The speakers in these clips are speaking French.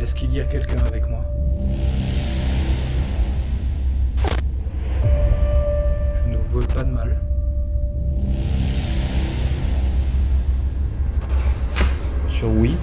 Est-ce qu'il y a quelqu'un avec moi? Je ne vous veux pas de mal. Sur oui.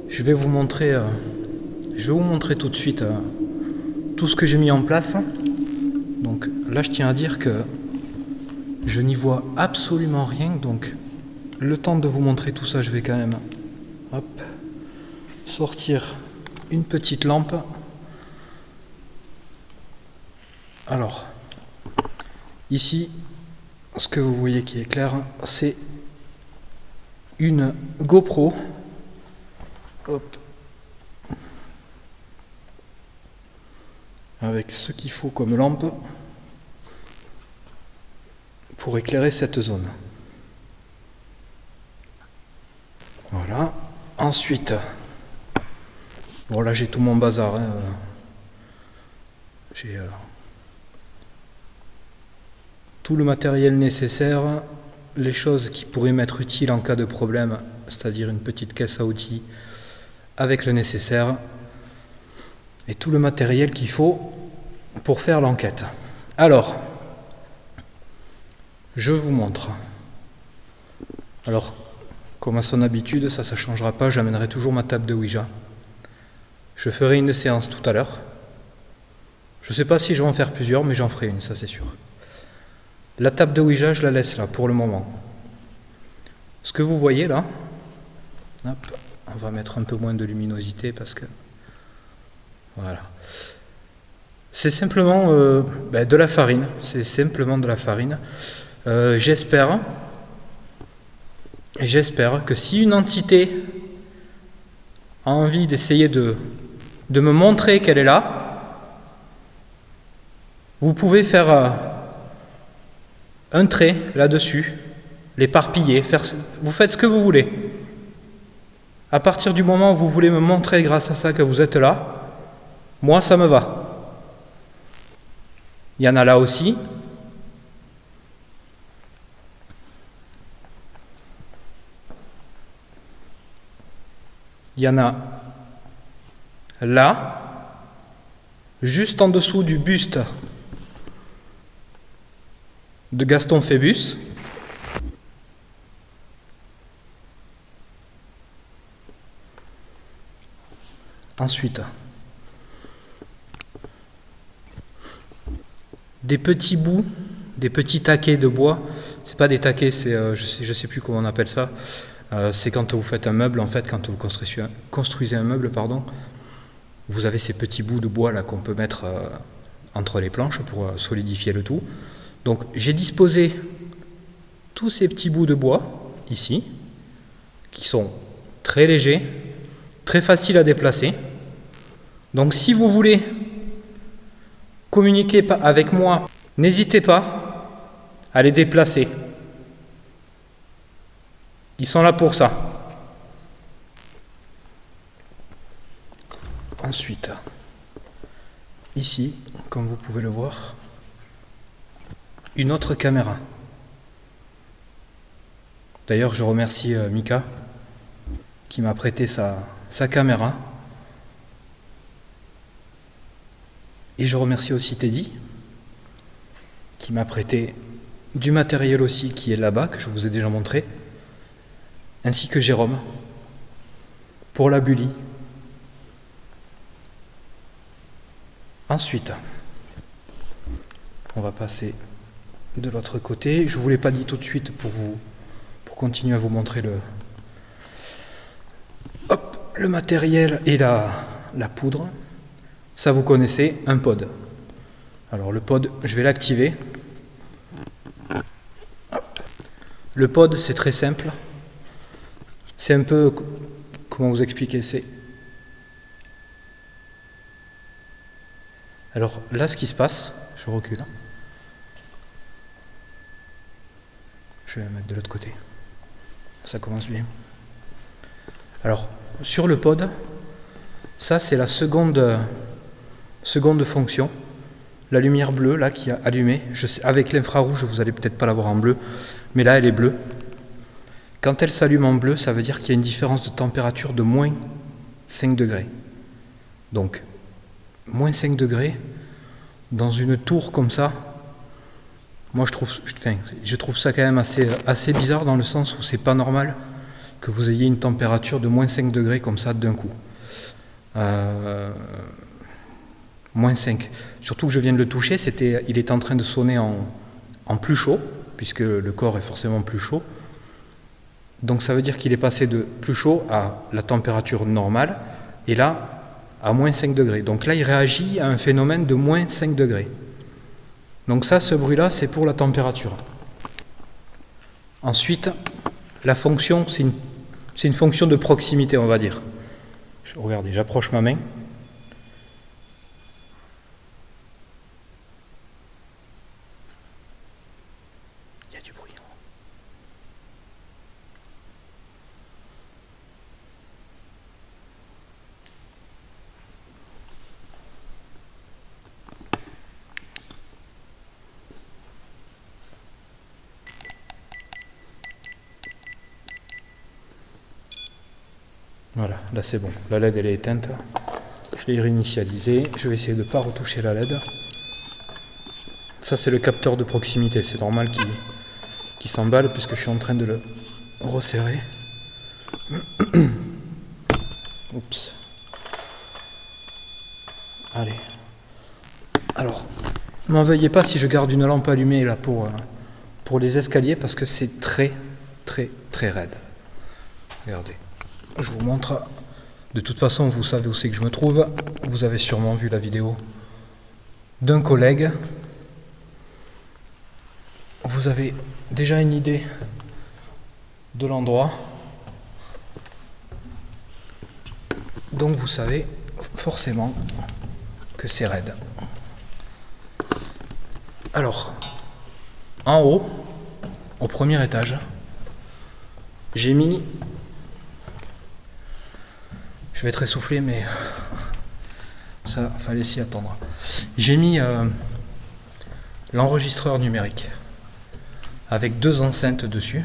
Je vais vous montrer tout de suite tout ce que j'ai mis en place. Donc là, je tiens à dire que je n'y vois absolument rien. Donc le temps de vous montrer tout ça, je vais quand même sortir une petite lampe. Alors, ici, ce que vous voyez qui est clair, c'est une GoPro. Hop. Avec ce qu'il faut comme lampe pour éclairer cette zone. Voilà. Ensuite, bon là j'ai tout mon bazar. J'ai tout le matériel nécessaire, les choses qui pourraient m'être utiles en cas de problème, c'est-à-dire une petite caisse à outils avec le nécessaire et tout le matériel qu'il faut pour faire l'enquête. Alors, je vous montre. Alors, comme à son habitude, ça ne changera pas, j'amènerai toujours ma table de Ouija. Je ferai une séance tout à l'heure. Je ne sais pas si je vais en faire plusieurs, mais j'en ferai une, ça c'est sûr. La table de Ouija, je la laisse là pour le moment. Ce que vous voyez là, hop, on va mettre un peu moins de luminosité parce que voilà. C'est simplement de la farine. C'est simplement de la farine. J'espère que si une entité a envie d'essayer de me montrer qu'elle est là, vous pouvez faire un trait là-dessus, l'éparpiller, vous faites ce que vous voulez. À partir du moment où vous voulez me montrer grâce à ça que vous êtes là, moi ça me va. Il y en a là aussi. Il y en a là, juste en dessous du buste de Gaston Phébus. Ensuite, des petits bouts, des petits taquets de bois. C'est pas des taquets, c'est je sais plus comment on appelle ça. C'est quand vous faites un meuble, en fait, quand vous construisez un meuble, pardon, vous avez ces petits bouts de bois là qu'on peut mettre entre les planches pour solidifier le tout. Donc j'ai disposé tous ces petits bouts de bois ici, qui sont très légers, très faciles à déplacer. Donc si vous voulez communiquer avec moi, n'hésitez pas à les déplacer. Ils sont là pour ça. Ensuite, ici, comme vous pouvez le voir, une autre caméra. D'ailleurs, je remercie Mika qui m'a prêté sa caméra. Et je remercie aussi Teddy qui m'a prêté du matériel aussi qui est là-bas, que je vous ai déjà montré, ainsi que Jérôme pour la bully. Ensuite, on va passer de l'autre côté. Je ne vous l'ai pas dit tout de suite pour continuer à vous montrer le matériel et la poudre. Ça vous connaissez, un pod. Alors le pod, je vais l'activer. Le pod, c'est très simple. C'est un peu, comment vous expliquer, alors là, ce qui se passe, je recule. Je vais la mettre de l'autre côté. Ça commence bien. Alors, sur le pod, ça c'est la seconde fonction. La lumière bleue là qui a allumé. Avec l'infrarouge, vous allez peut-être pas la voir en bleu, mais là elle est bleue. Quand elle s'allume en bleu, ça veut dire qu'il y a une différence de température de moins 5 degrés. Donc, moins 5 degrés, dans une tour comme ça, moi je trouve ça quand même assez bizarre dans le sens où c'est pas normal que vous ayez une température de moins 5 degrés comme ça d'un coup. Moins 5. Surtout que je viens de le toucher, il est en train de sonner en plus chaud, puisque le corps est forcément plus chaud. Donc ça veut dire qu'il est passé de plus chaud à la température normale, et là, à moins 5 degrés. Donc là, il réagit à un phénomène de moins 5 degrés. Donc ça, ce bruit-là, c'est pour la température. Ensuite, la fonction, c'est une fonction de proximité, on va dire. Regardez, j'approche ma main. Il y a du bruit. Voilà, là c'est bon. La LED elle est éteinte. Je l'ai réinitialisée. Je vais essayer de ne pas retoucher la LED. Ça c'est le capteur de proximité. C'est normal qu'il s'emballe puisque je suis en train de le resserrer. Oups. Allez. Alors, m'en veuillez pas si je garde une lampe allumée là pour les escaliers parce que c'est très très très raide. Regardez. Je vous montre. De toute façon, vous savez où c'est que je me trouve. Vous avez sûrement vu la vidéo d'un collègue. Vous avez déjà une idée de l'endroit. Donc vous savez forcément que c'est raide. Alors, en haut, au premier étage, j'ai mis... Je vais être essoufflé, mais ça, fallait s'y attendre. J'ai mis l'enregistreur numérique avec 2 enceintes dessus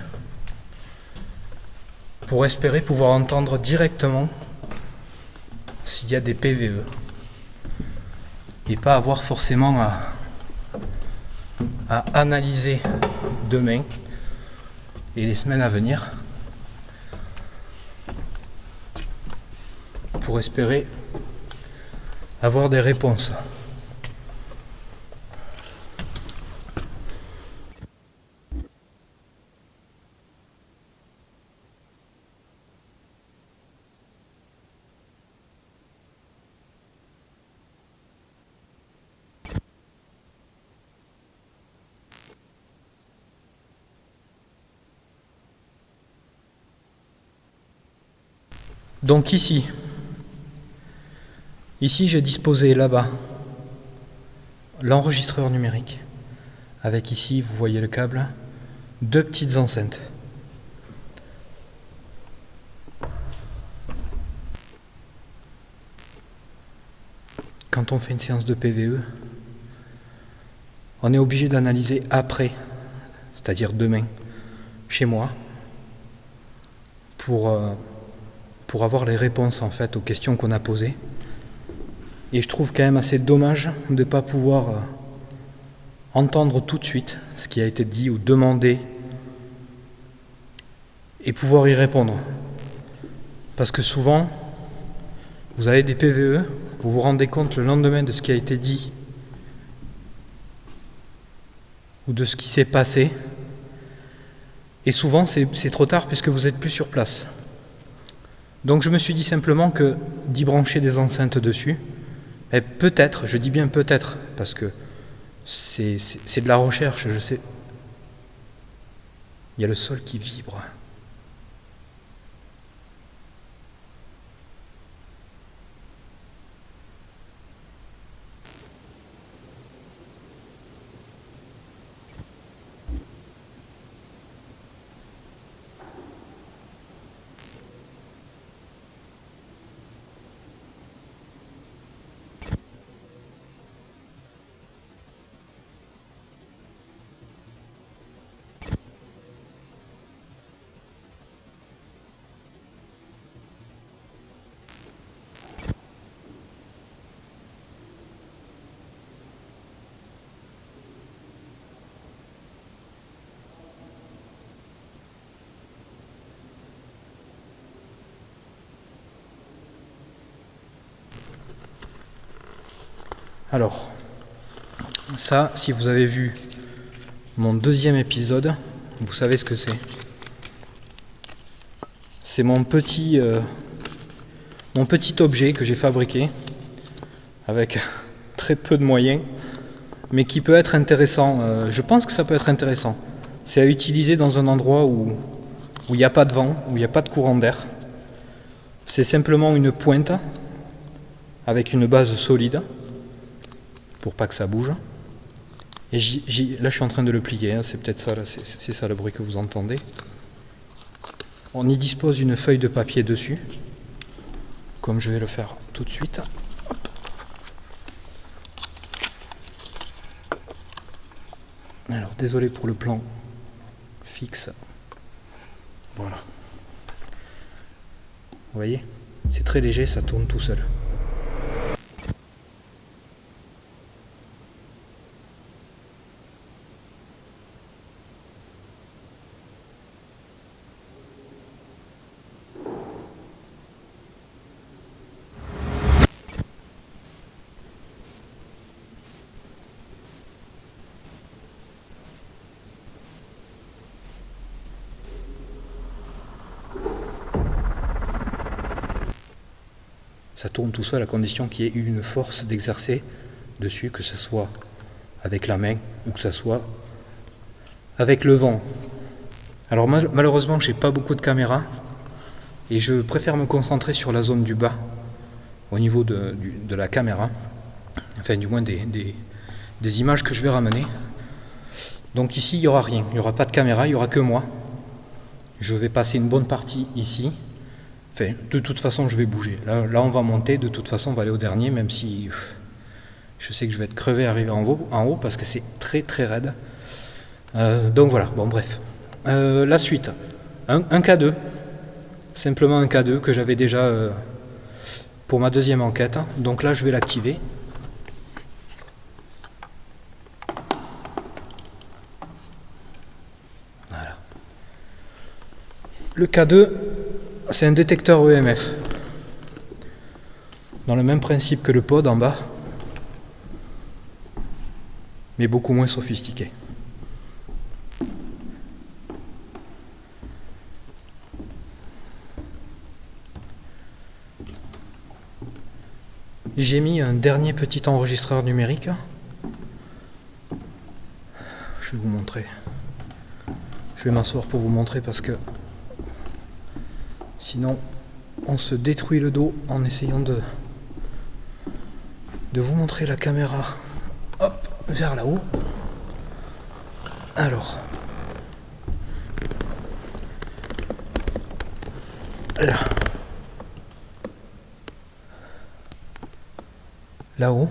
pour espérer pouvoir entendre directement s'il y a des PVE et pas avoir forcément à analyser demain et les semaines à venir pour espérer avoir des réponses. Donc ici j'ai disposé là-bas l'enregistreur numérique, avec ici, vous voyez le câble, 2 petites enceintes. Quand on fait une séance de PVE, on est obligé d'analyser après, c'est-à-dire demain, chez moi, pour avoir les réponses en fait aux questions qu'on a posées. Et je trouve quand même assez dommage de ne pas pouvoir entendre tout de suite ce qui a été dit ou demandé et pouvoir y répondre. Parce que souvent, vous avez des PVE, vous vous rendez compte le lendemain de ce qui a été dit ou de ce qui s'est passé. Et souvent, c'est trop tard puisque vous n'êtes plus sur place. Donc je me suis dit simplement que d'y brancher des enceintes dessus, et peut-être, je dis bien peut-être, parce que c'est de la recherche, je sais. Il y a le sol qui vibre. Alors, ça, si vous avez vu mon 2e épisode, vous savez ce que c'est. C'est mon petit objet que j'ai fabriqué avec très peu de moyens, mais qui peut être intéressant. Je pense que ça peut être intéressant. C'est à utiliser dans un endroit où il n'y a pas de vent, où il n'y a pas de courant d'air. C'est simplement une pointe avec une base solide pour pas que ça bouge. Et là je suis en train de le plier, hein, c'est peut-être ça, là, c'est ça le bruit que vous entendez. On y dispose une feuille de papier dessus, comme je vais le faire tout de suite. Alors désolé pour le plan fixe. Voilà. Vous voyez, c'est très léger, ça tourne tout seul. Ça tourne tout seul à condition qu'il y ait une force d'exercer dessus, que ce soit avec la main ou que ce soit avec le vent. Alors malheureusement, j'ai pas beaucoup de caméras et je préfère me concentrer sur la zone du bas au niveau de la caméra, enfin du moins des images que je vais ramener. Donc ici, il n'y aura rien, il n'y aura pas de caméra, il n'y aura que moi. Je vais passer une bonne partie ici. Enfin, de toute façon, je vais bouger. Là, on va monter. De toute façon, on va aller au dernier, même si je sais que je vais être crevé arrivé en haut parce que c'est très très raide. Donc voilà, bon bref. La suite. Un K2. Simplement un K2 que j'avais déjà pour ma 2e enquête. Donc là, je vais l'activer. Voilà. Le K2, c'est un détecteur EMF. dans le même principe que le pod en bas, mais beaucoup moins sophistiqué. J'ai mis un dernier petit enregistreur numérique. Je vais vous montrer. Je vais m'asseoir pour vous montrer parce que sinon on se détruit le dos en essayant de vous montrer la caméra. Hop, vers là-haut. Alors. Là. Là-haut.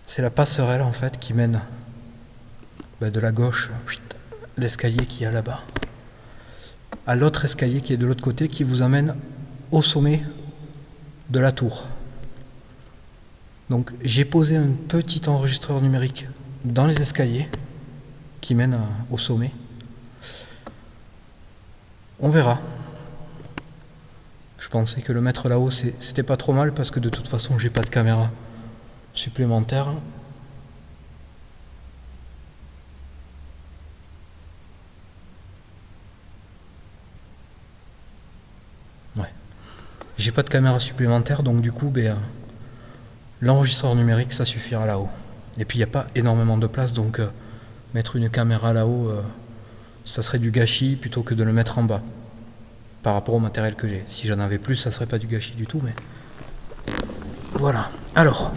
C'est la passerelle en fait qui mène de la gauche, l'escalier qui est là-bas, à l'autre escalier qui est de l'autre côté qui vous amène au sommet de la tour. Donc j'ai posé un petit enregistreur numérique dans les escaliers qui mènent au sommet. On verra. Je pensais que le mettre là-haut c'était pas trop mal parce que de toute façon j'ai pas de caméra supplémentaire. Ouais. J'ai pas de caméra supplémentaire donc du coup l'enregistreur numérique ça suffira là-haut. Et puis il n'y a pas énormément de place donc mettre une caméra là-haut ça serait du gâchis plutôt que de le mettre en bas par rapport au matériel que j'ai. Si j'en avais plus ça serait pas du gâchis du tout mais voilà. Alors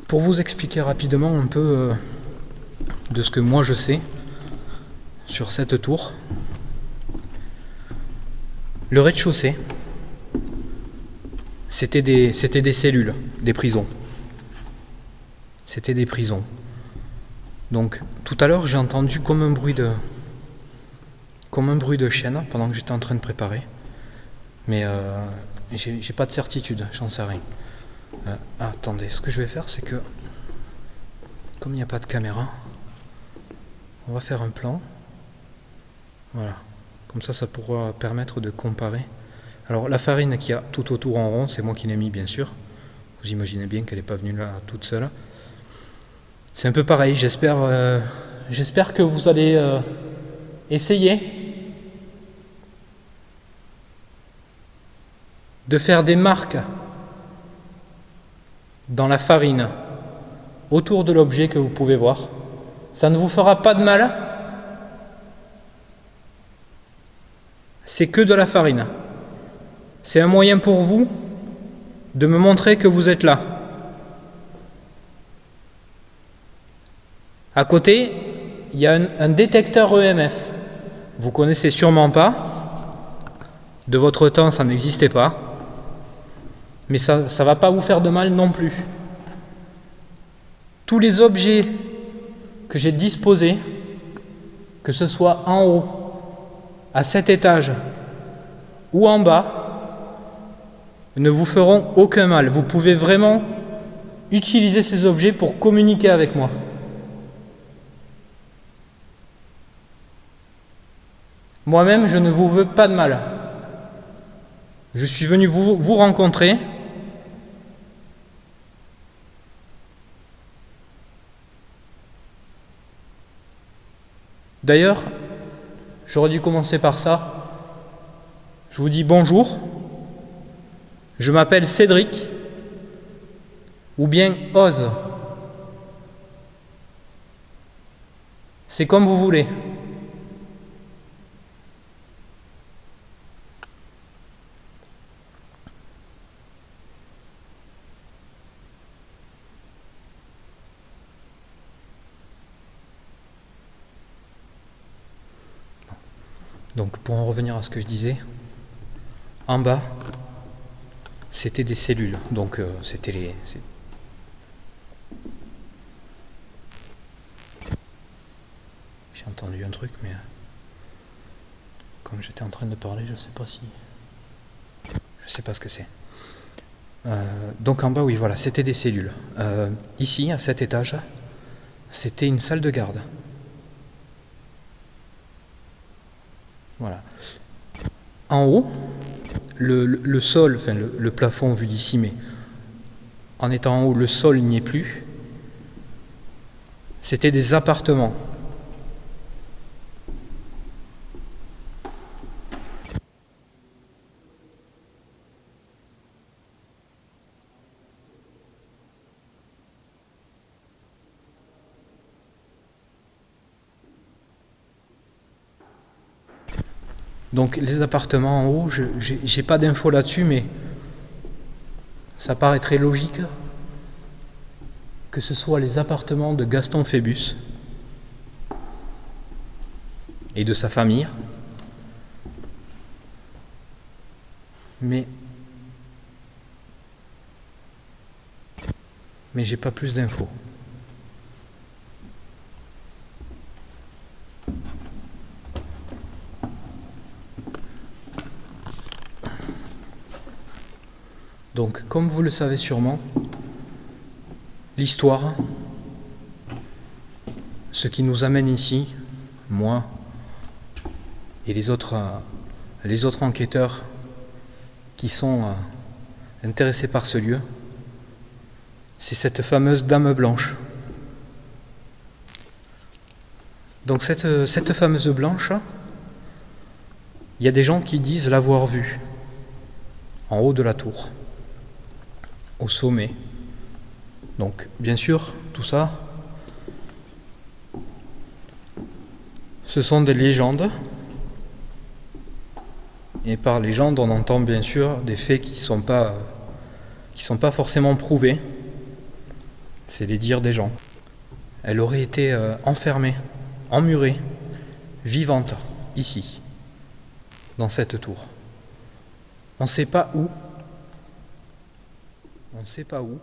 pour vous expliquer rapidement un peu de ce que moi je sais sur cette tour, le rez-de-chaussée c'était des cellules, des prisons. C'était des prisons. Donc tout à l'heure j'ai entendu comme un bruit de chaîne pendant que j'étais en train de préparer. Mais j'ai pas de certitude, j'en sais rien. Attendez, ce que je vais faire c'est que comme il n'y a pas de caméra, on va faire un plan. Voilà. Comme ça pourra permettre de comparer. Alors la farine qu'il y a tout autour en rond, c'est moi qui l'ai mis bien sûr. Vous imaginez bien qu'elle n'est pas venue là toute seule. C'est un peu pareil, j'espère que vous allez essayer de faire des marques dans la farine autour de l'objet que vous pouvez voir. Ça ne vous fera pas de mal. C'est que de la farine. C'est un moyen pour vous de me montrer que vous êtes là. À côté, il y a un détecteur EMF. Vous connaissez sûrement pas. De votre temps, ça n'existait pas. Mais ça ne va pas vous faire de mal non plus. Tous les objets que j'ai disposés, que ce soit en haut, à cet étage ou en bas, ne vous feront aucun mal. Vous pouvez vraiment utiliser ces objets pour communiquer avec moi. Moi-même, je ne vous veux pas de mal. Je suis venu vous rencontrer. D'ailleurs, j'aurais dû commencer par ça. Je vous dis bonjour. Je m'appelle Cédric. Ou bien Oz. C'est comme vous voulez. Donc pour en revenir à ce que je disais, en bas, c'était des cellules. Donc c'était les... J'ai entendu un truc, mais comme j'étais en train de parler, je sais pas ce que c'est. Donc en bas, oui, voilà, c'était des cellules. Ici, à cet étage, c'était une salle de garde. Voilà. En haut, le sol, enfin le plafond vu d'ici, mais en étant en haut, le sol n'y est plus. C'était des appartements. Donc les appartements en haut, j'ai pas d'infos là-dessus, mais ça paraîtrait logique que ce soit les appartements de Gaston Phébus et de sa famille. Mais j'ai pas plus d'infos. Donc, comme vous le savez sûrement, l'histoire, ce qui nous amène ici, moi et les autres enquêteurs qui sont intéressés par ce lieu, c'est cette fameuse Dame Blanche. Donc cette fameuse Blanche, il y a des gens qui disent l'avoir vue en haut de la tour, au sommet. Donc bien sûr, tout ça, ce sont des légendes. Et par légende, on entend bien sûr des faits qui sont pas forcément prouvés. C'est les dires des gens. Elle aurait été enfermée, emmurée, vivante, ici, dans cette tour. On ne sait pas où. On ne sait pas où.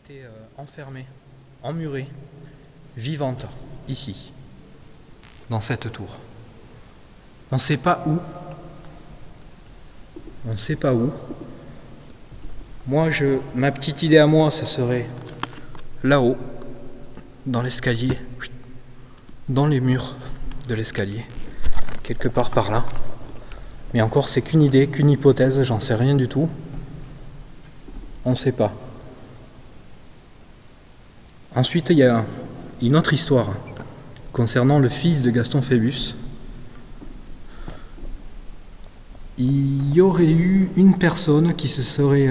Été enfermée, emmurée, vivante, ici, dans cette tour. On ne sait pas où. On ne sait pas où. Moi, ma petite idée à moi, ce serait là-haut, dans l'escalier, dans les murs de l'escalier, quelque part par là. Mais encore, c'est qu'une idée, qu'une hypothèse, j'en sais rien du tout. On ne sait pas. Ensuite, il y a une autre histoire concernant le fils de Gaston Phébus. Il y aurait eu une personne qui se serait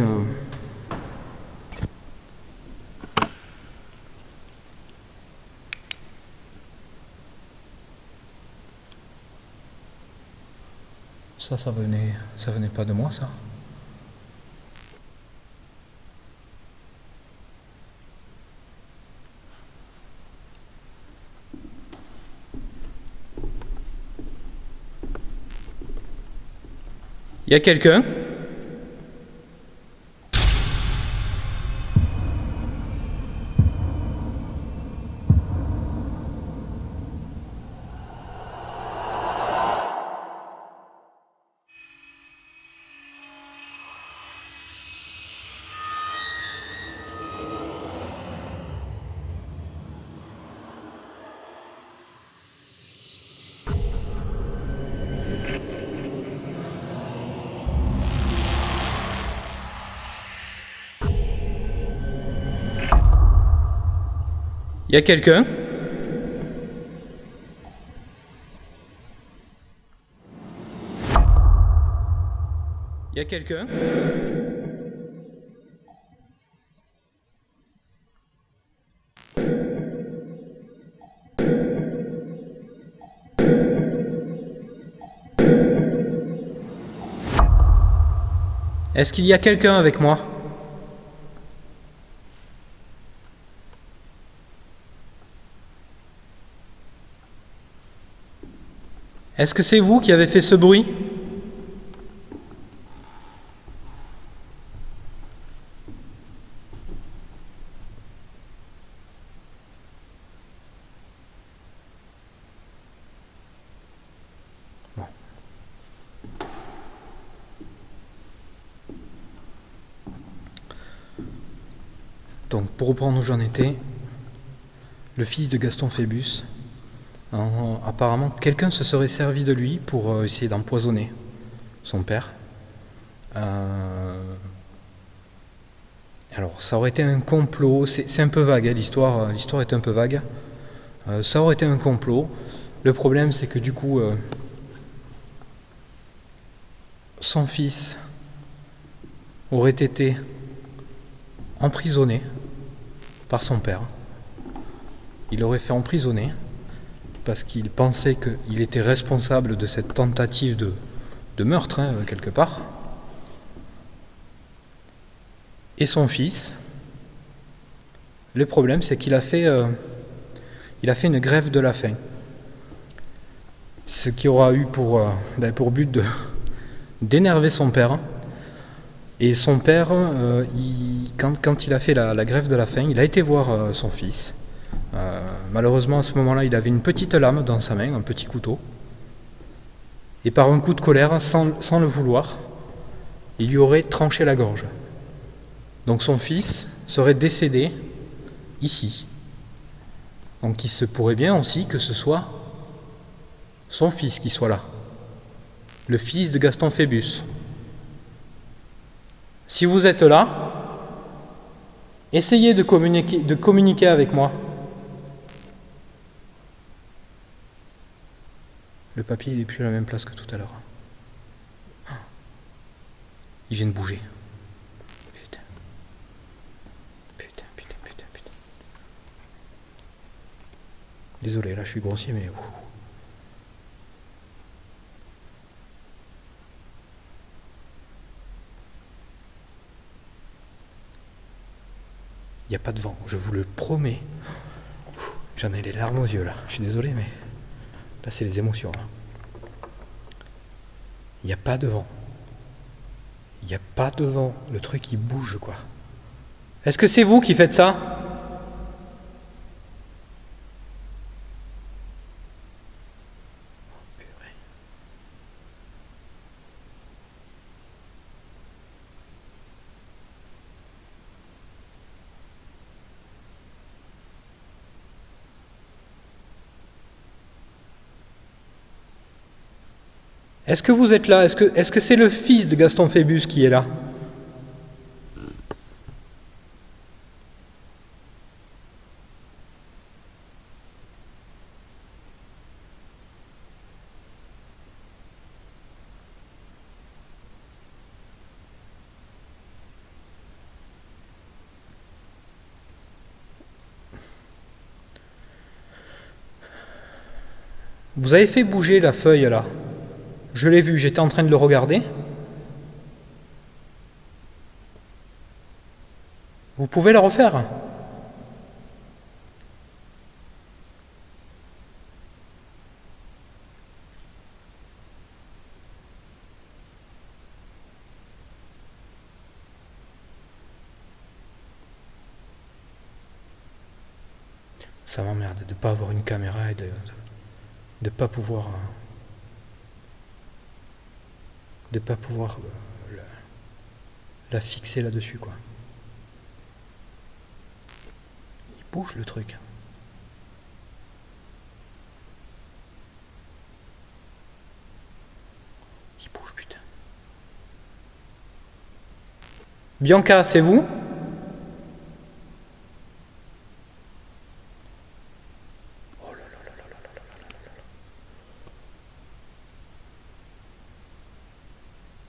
ça venait pas de moi, ça. Il y a quelqu'un ? Il y a quelqu'un ? Il y a quelqu'un? Est-ce qu'il y a quelqu'un avec moi? Est-ce que c'est vous qui avez fait ce bruit? Bon. Donc, pour reprendre où j'en étais, le fils de Gaston Phébus, apparemment, quelqu'un se serait servi de lui pour essayer d'empoisonner son père. Alors, ça aurait été un complot, c'est un peu vague, hein, l'histoire est un peu vague. Ça aurait été un complot. Le problème, c'est que du coup, son fils aurait été emprisonné par son père. Il l'aurait fait emprisonner parce qu'il pensait qu'il était responsable de cette tentative de meurtre, hein, quelque part. Et son fils, le problème, c'est qu'il a fait une grève de la faim. Ce qui aura eu pour but d'énerver son père. Et son père, quand il a fait la grève de la faim, il a été voir son fils. Malheureusement, à ce moment-là, il avait une petite lame dans sa main, un petit couteau. Et par un coup de colère, sans le vouloir, il lui aurait tranché la gorge. Donc son fils serait décédé ici. Donc il se pourrait bien aussi que ce soit son fils qui soit là. Le fils de Gaston Phébus. Si vous êtes là, essayez de communiquer avec moi. Le papier, il n'est plus à la même place que tout à l'heure. Il vient de bouger. Putain. Désolé, là je suis grossier, mais... Il n'y a pas de vent, je vous le promets. J'en ai les larmes aux yeux là. Je suis désolé, mais là c'est les émotions. Là. Il n'y a pas de vent. Il n'y a pas de vent. Le truc il bouge quoi. Est-ce que c'est vous qui faites ça? Est-ce que vous êtes là? Est-ce que c'est le fils de Gaston Phébus qui est là? Vous avez fait bouger la feuille là. Je l'ai vu, j'étais en train de le regarder. Vous pouvez la refaire? Ça m'emmerde de ne pas avoir une caméra et de ne pas pouvoir la fixer là-dessus quoi. Il bouge le truc. Il bouge putain. Bianca, c'est vous?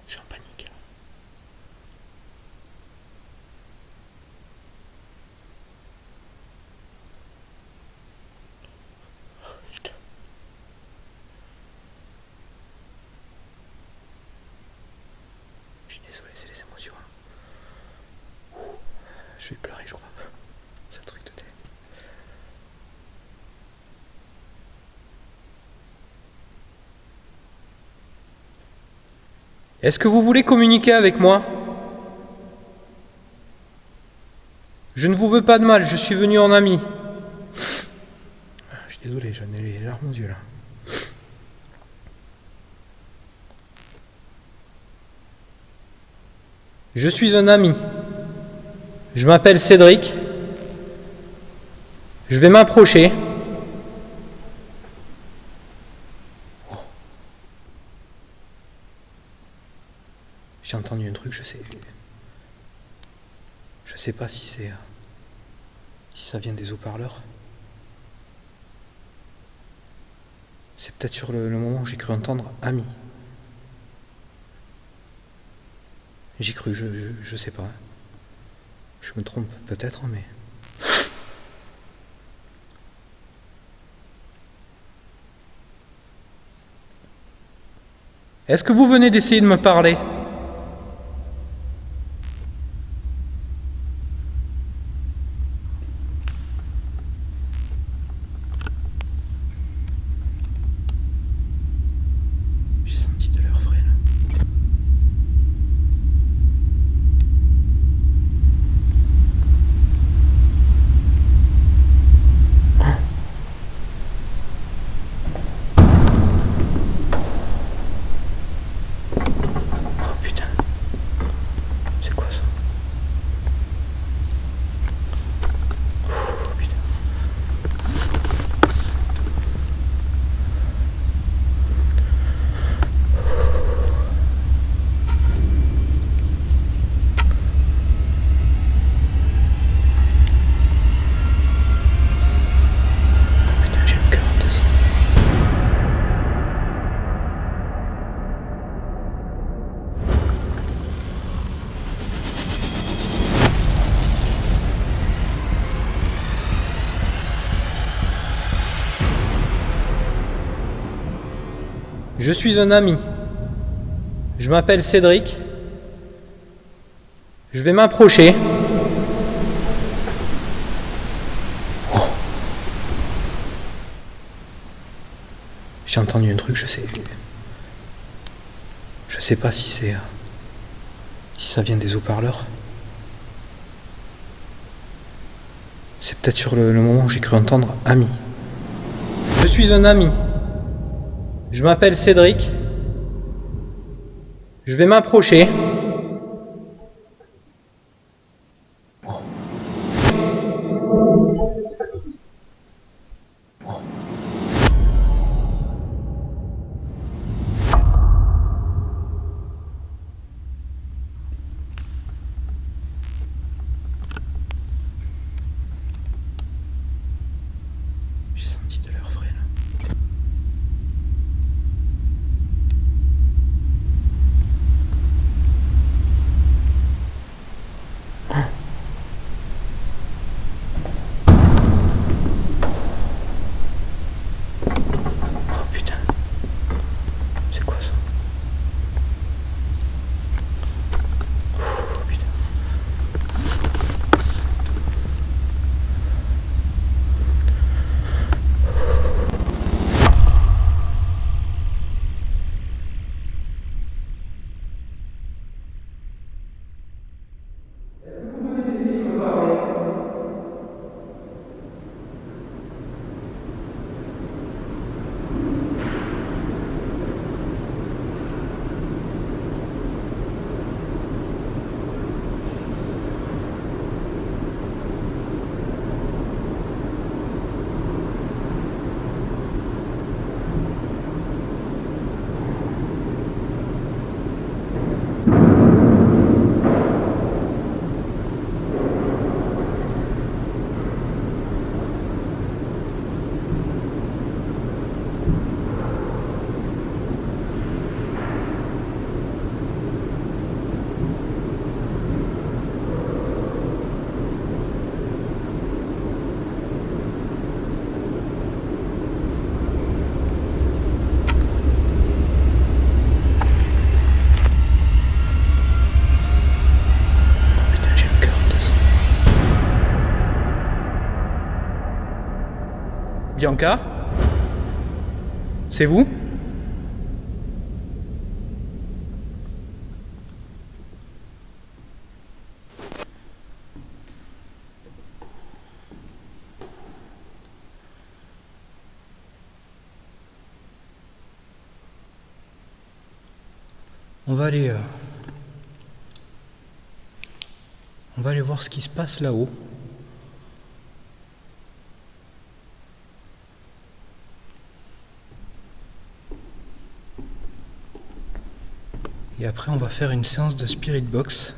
Je suis en panique. Est-ce que vous voulez communiquer avec moi? Je ne vous veux pas de mal, je suis venu en ami. Je suis désolé, j'en ai les larmes aux yeux là. Je suis un ami. Je m'appelle Cédric. Je vais m'approcher. Oh. J'ai entendu un truc, je sais pas si c'est si ça vient des haut-parleurs. C'est peut-être sur le moment où j'ai cru entendre ami. J'y cru, je sais pas. Je me trompe peut-être, mais... Est-ce que vous venez d'essayer de me parler? J'ai senti de l'air frais là. Oh putain. C'est quoi ça? Oh putain. Putain, j'ai le cœur en descend. Je suis un ami. Je m'appelle Cédric. Je vais m'approcher. Oh. J'ai entendu un truc, je sais pas si c'est si ça vient des haut-parleurs. C'est peut-être sur le moment où j'ai cru entendre ami. Je suis un ami. Je m'appelle Cédric. Je vais m'approcher. Oh. Oh. J'ai senti de l'air frais là. Oh putain. C'est quoi ça? Oh putain. Est-ce que vous venez d'essayer de me parler? Putain, j'ai le cœur en descend. Bianca? C'est vous? On va aller voir ce qui se passe là-haut. Et après, on va faire une séance de Spirit Box.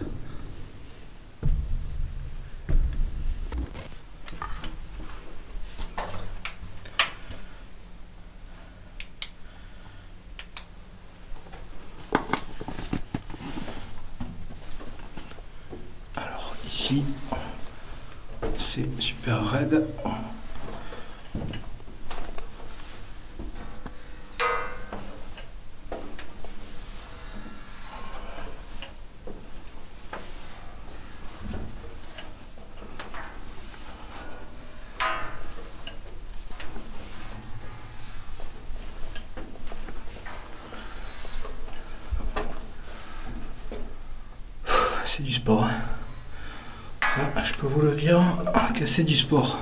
Alors ici, c'est super raide. C'est du sport. Ah, je peux vous le dire que c'est du sport.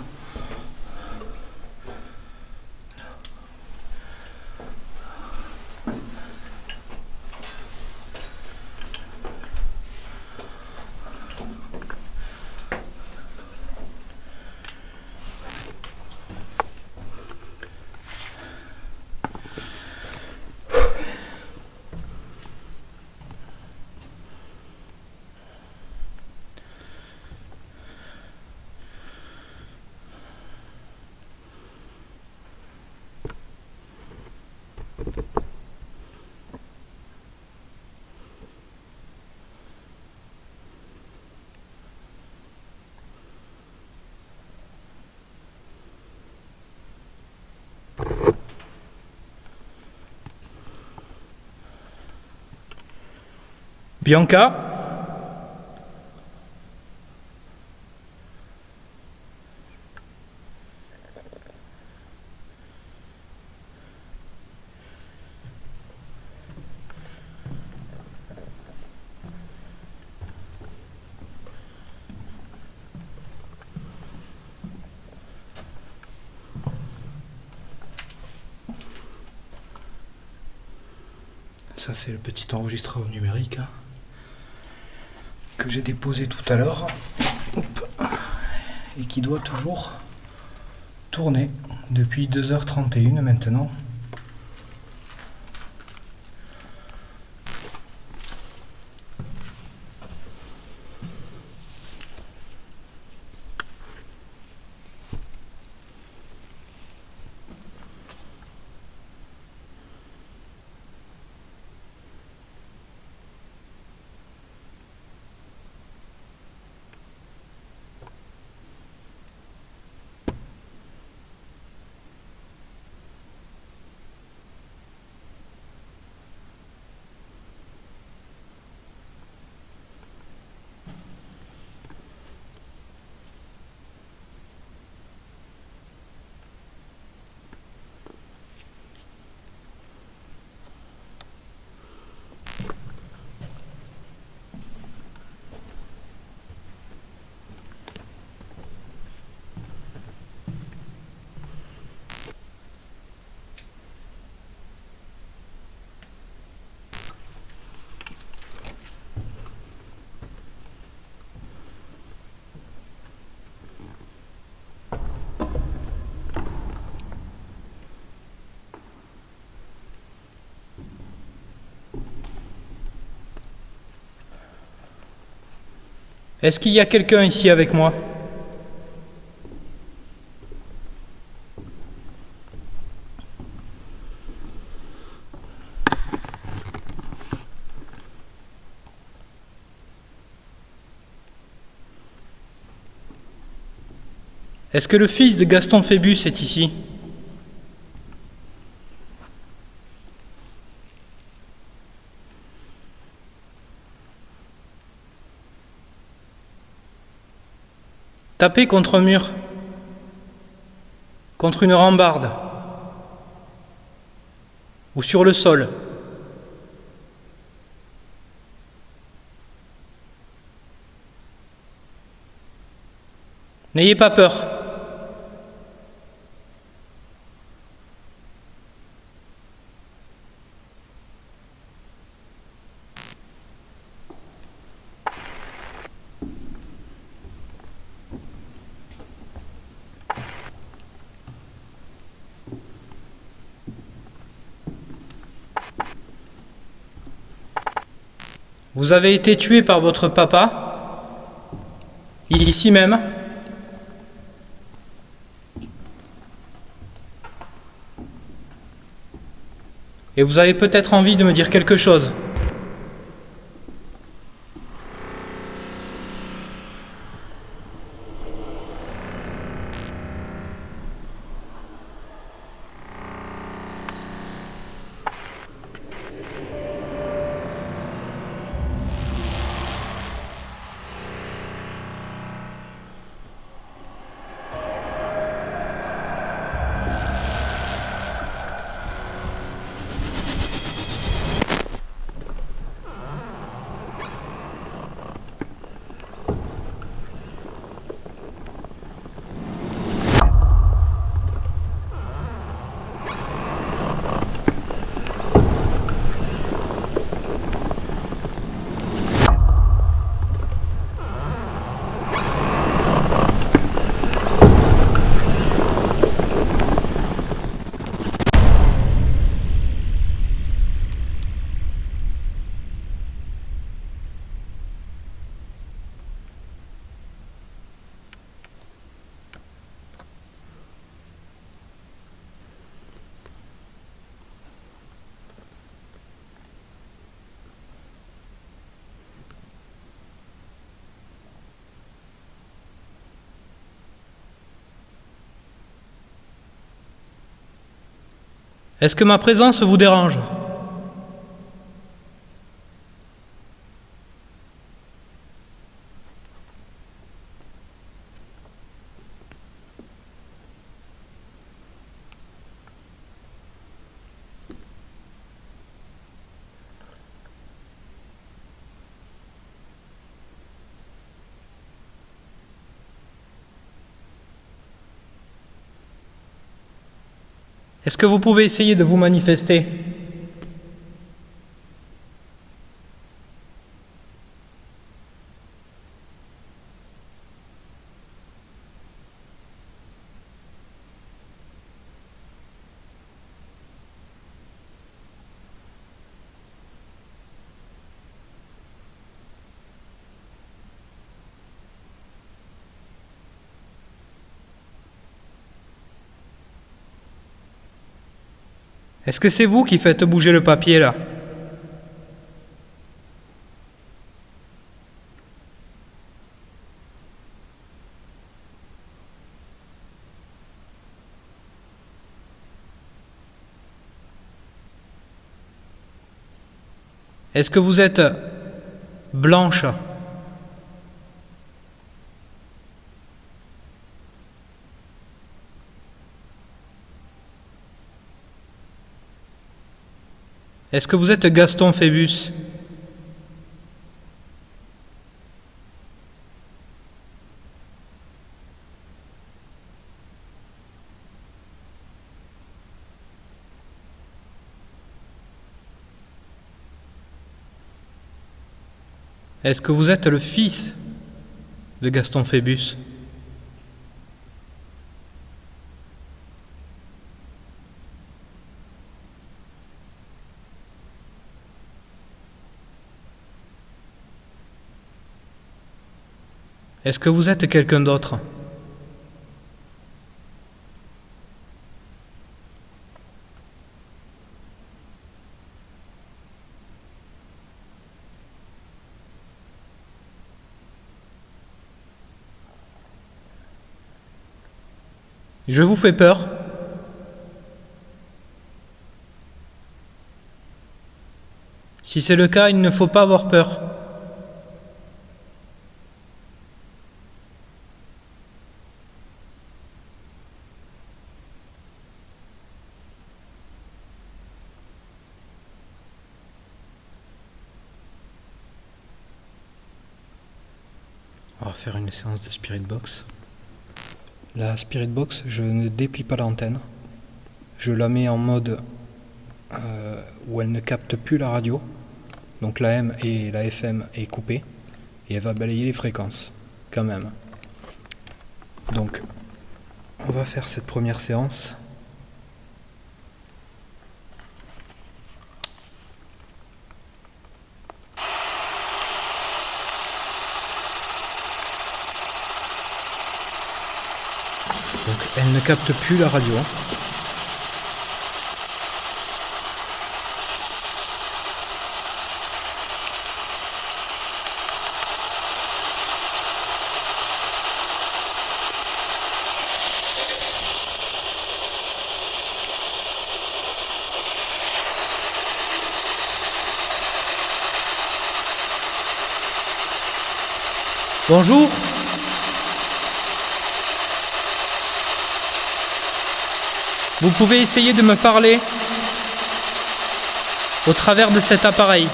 Bianca? Ça c'est le petit enregistreur numérique que j'ai déposé tout à l'heure et qui doit toujours tourner depuis 2h31 maintenant. Est-ce qu'il y a quelqu'un ici avec moi? Est-ce que le fils de Gaston Phébus est ici? Tapez contre un mur, contre une rambarde, ou sur le sol. N'ayez pas peur. Vous avez été tué par votre papa, ici même. Et vous avez peut-être envie de me dire quelque chose. Est-ce que ma présence vous dérange ? Est-ce que vous pouvez essayer de vous manifester ? Est-ce que c'est vous qui faites bouger le papier là ? Est-ce que vous êtes blanche ? Est-ce que vous êtes Gaston Phébus ? Est-ce que vous êtes le fils de Gaston Phébus ? Est-ce que vous êtes quelqu'un d'autre ? Je vous fais peur ? Si c'est le cas, il ne faut pas avoir peur. On va faire une séance de Spirit Box. La Spirit Box, je ne déplie pas l'antenne. Je la mets en mode où elle ne capte plus la radio. Donc la M et la FM est coupée. Et elle va balayer les fréquences, quand même. Donc, on va faire cette première séance. Elle ne capte plus la radio. Bonjour. Vous pouvez essayer de me parler au travers de cet appareil.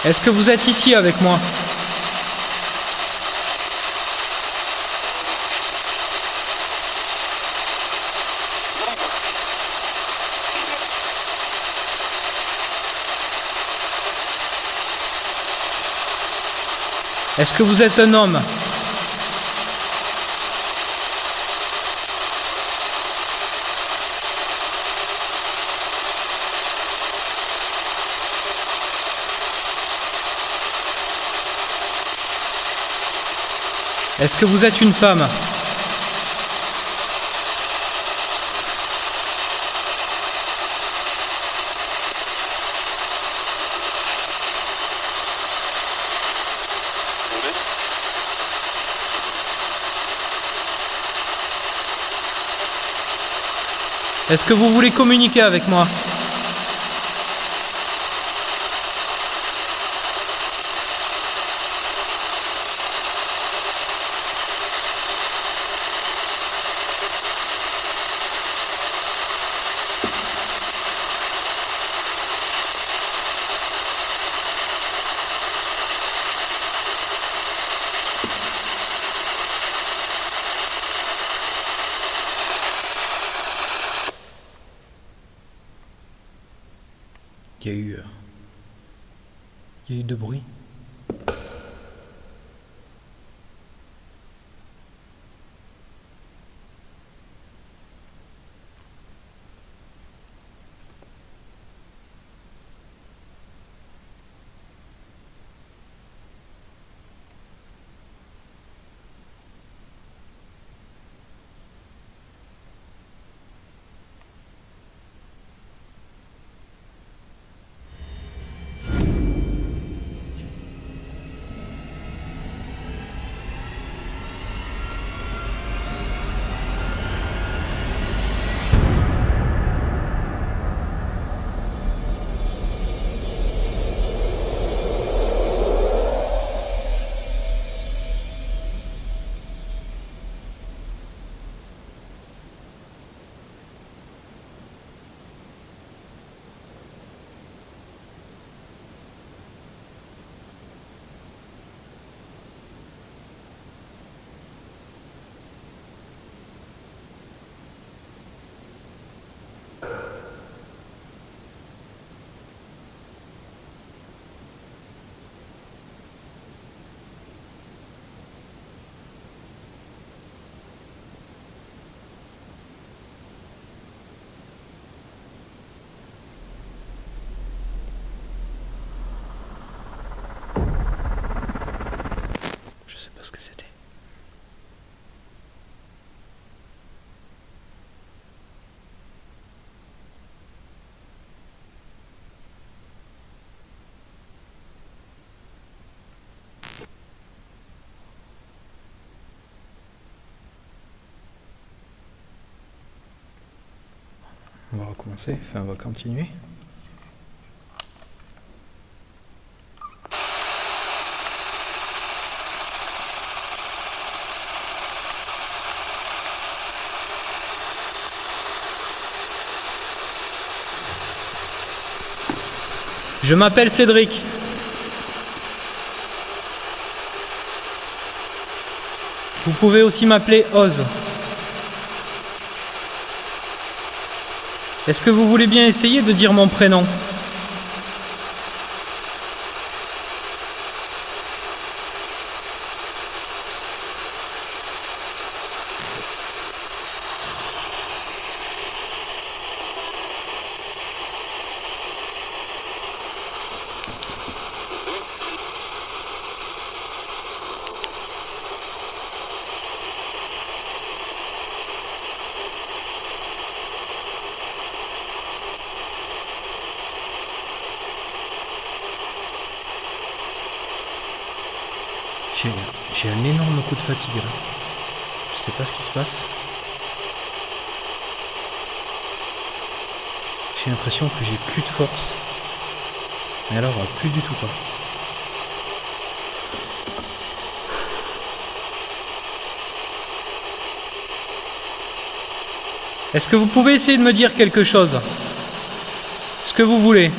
Est-ce que vous êtes ici avec moi ? Est-ce que vous êtes un homme ? Est-ce que vous êtes une femme ? Est-ce que vous voulez communiquer avec moi ? Il y a eu de bruit. Je sais pas ce que c'était. On va recommencer, enfin on va continuer. Je m'appelle Cédric. Vous pouvez aussi m'appeler Oz. Est-ce que vous voulez bien essayer de dire mon prénom ? J'ai un énorme coup de fatigue là. Je sais pas ce qui se passe. J'ai l'impression que j'ai plus de force. Mais alors, plus du tout quoi. Est-ce que vous pouvez essayer de me dire quelque chose? Ce que vous voulez.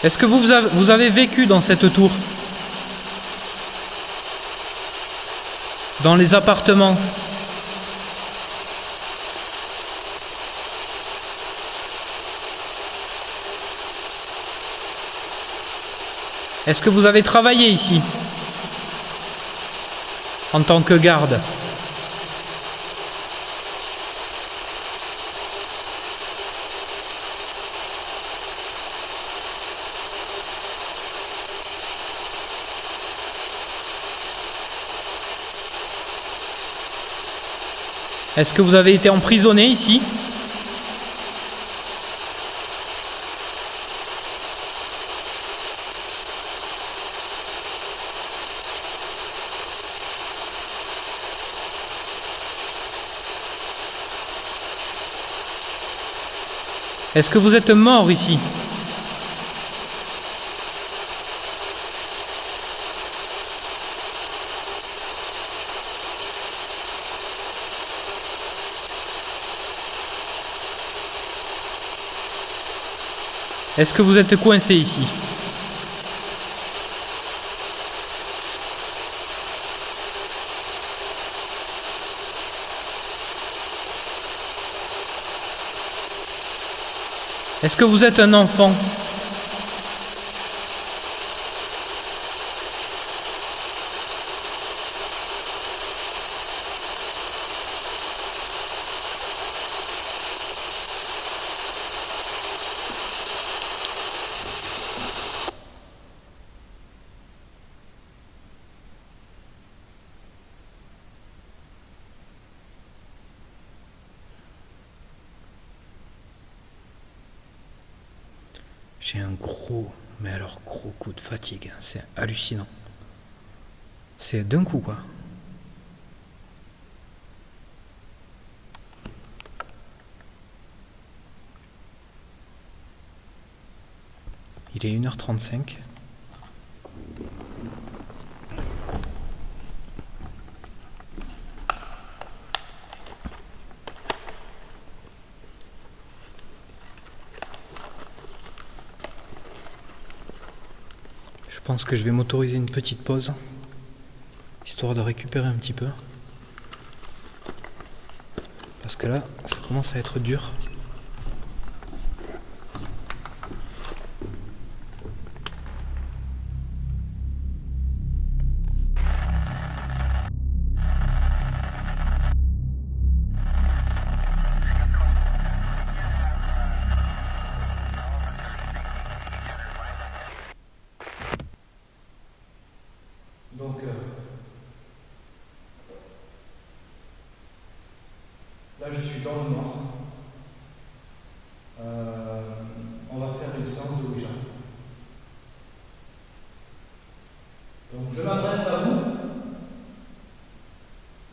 Est-ce que vous avez vécu dans cette tour? Dans les appartements? Est-ce que vous avez travaillé ici? En tant que garde? Est-ce que vous avez été emprisonné ici? Est-ce que vous êtes mort ici? Est-ce que vous êtes coincé ici? Est-ce que vous êtes un enfant? J'ai un gros, mais alors gros coup de fatigue, c'est hallucinant. C'est d'un coup quoi. Il est 1h35. Je pense que je vais m'autoriser une petite pause, histoire de récupérer un petit peu. Parce que là, ça commence à être dur. Donc, là je suis dans le noir. On va faire une séance de Ouija. Donc je m'adresse à vous,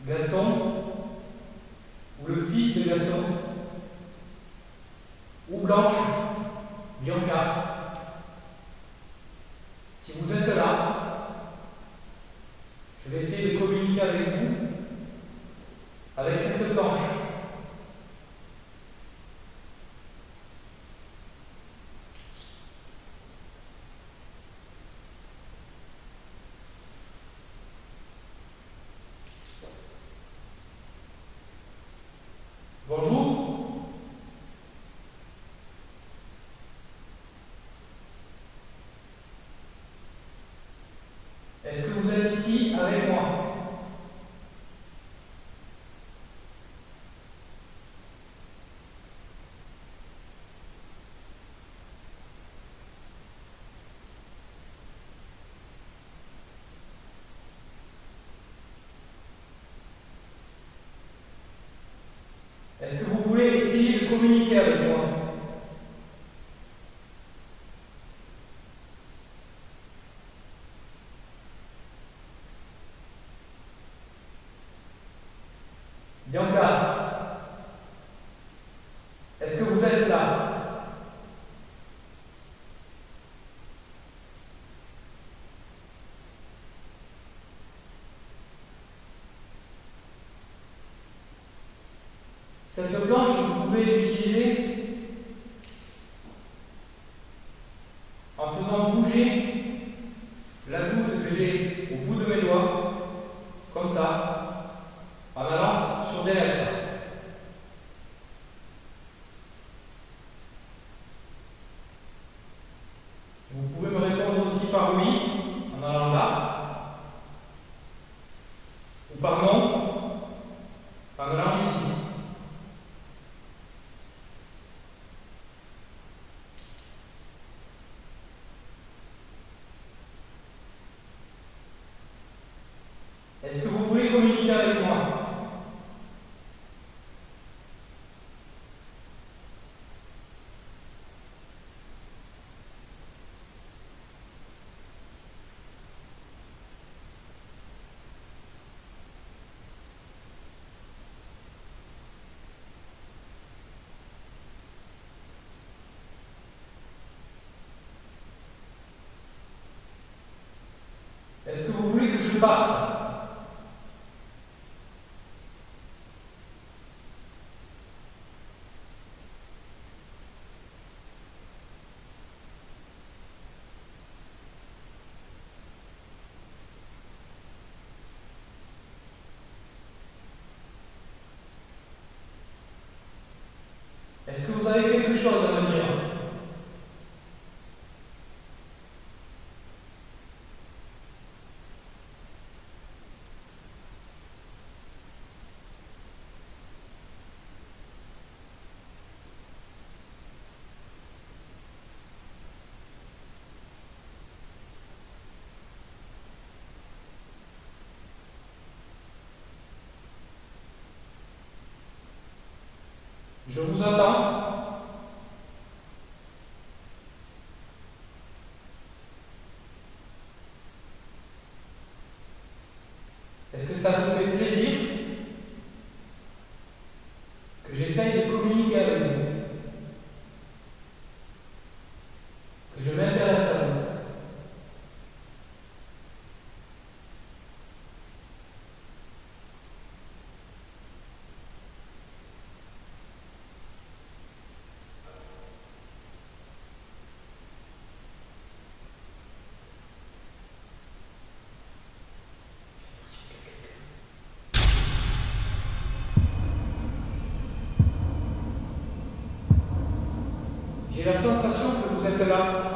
Gaston, ou le fils de Gaston, ou Blanche, Bianca. Si vous êtes là, je vais essayer de communiquer avec vous, avec cette planche. Bianca, est-ce que vous êtes là? Cette planche, vous pouvez l'utiliser en faisant bouger la goutte que j'ai au bout de mes doigts, comme ça, en allant sur des lettres. Vous pouvez me répondre aussi par oui, en allant là, ou par non, en allant ici. Est-ce que vous voulez communiquer avec moi? Est-ce que vous voulez que je parte? Est-ce que vous avez quelque chose à me dire? Je vous attends. Est-ce que ça vous fait plaisir que j'essaye de communiquer avec vous? Que je m'intéresse à vous? J'ai la sensation que vous êtes là.